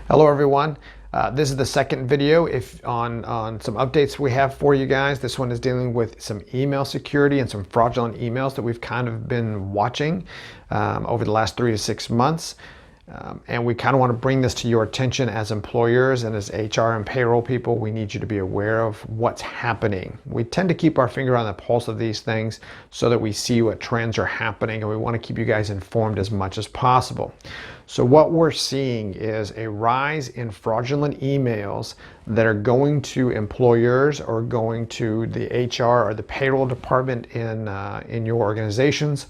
Hello everyone. This is the second video on some updates we have for you guys. This one is dealing with some email security and some fraudulent emails that we've kind of been watching over the last 3 to 6 months. And we kind of want to bring this to your attention as employers and as HR and payroll people. We need you to be aware of what's happening. We tend to keep our finger on the pulse of these things so that we see what trends are happening, and we want to keep you guys informed as much as possible. So what we're seeing is a rise in fraudulent emails that are going to employers or going to the HR or the payroll department in your organizations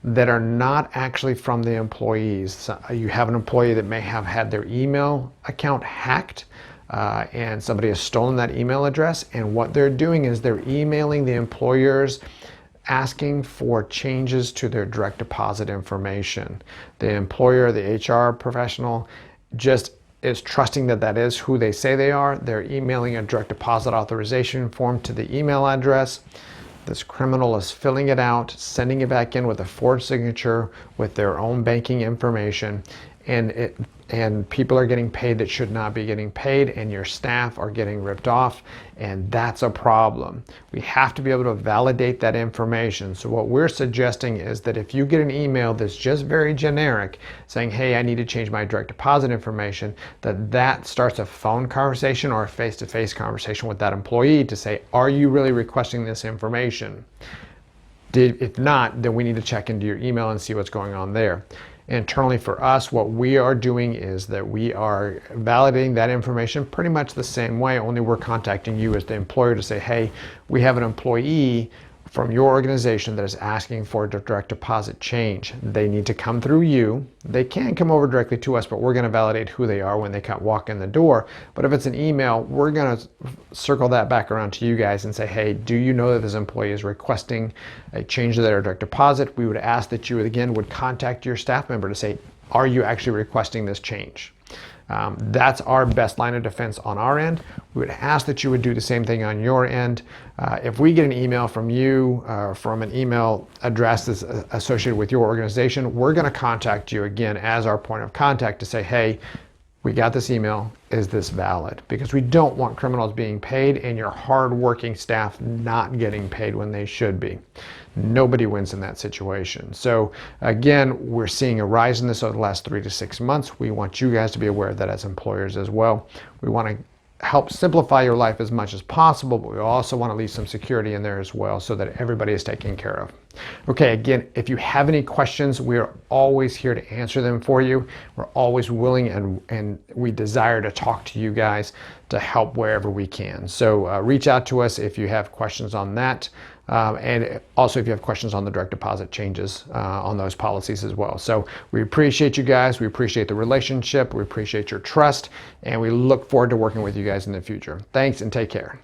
that are not actually from the employees. So you have an employee that may have had their email account hacked and somebody has stolen that email address, and what they're doing is they're emailing the employers asking for changes to their direct deposit information. The employer, the HR professional, just is trusting that that is who they say they are. They're emailing a direct deposit authorization form to the email address. This criminal is filling it out, sending it back in with a forged signature with their own banking information, and people are getting paid that should not be getting paid, and your staff are getting ripped off, and that's a problem. We have to be able to validate that information. So what we're suggesting is that if you get an email that's just very generic saying, hey, I need to change my direct deposit information, that starts a phone conversation or a face-to-face conversation with that employee to say, are you really requesting this information? If not, then we need to check into your email and see what's going on there. Internally for us, what we are doing is that we are validating that information pretty much the same way, only we're contacting you as the employer to say, hey, we have an employee from your organization that is asking for a direct deposit change. They need to come through you. They can come over directly to us, but we're going to validate who they are when they walk in the door. But if it's an email, we're going to circle that back around to you guys and say, hey, do you know that this employee is requesting a change to their direct deposit? We would ask that you again would contact your staff member to say, are you actually requesting this change? That's our best line of defense on our end. We would ask that you would do the same thing on your end. If we get an email from you, from an email address that's associated with your organization, we're going to contact you again as our point of contact to say, hey, we got this email, is this valid? Because we don't want criminals being paid and your hardworking staff not getting paid when they should be. Nobody wins in that situation. So again, we're seeing a rise in this over the last 3 to 6 months. We want you guys to be aware of that as employers as well. We want to help simplify your life as much as possible, but we also want to leave some security in there as well so that everybody is taken care of. Okay, again, if you have any questions, we are always here to answer them for you. We're always willing and we desire to talk to you guys to help wherever we can. So reach out to us if you have questions on that. And also if you have questions on the direct deposit changes on those policies as well. So we appreciate you guys. We appreciate the relationship. We appreciate your trust. And we look forward to working with you guys in the future. Thanks and take care.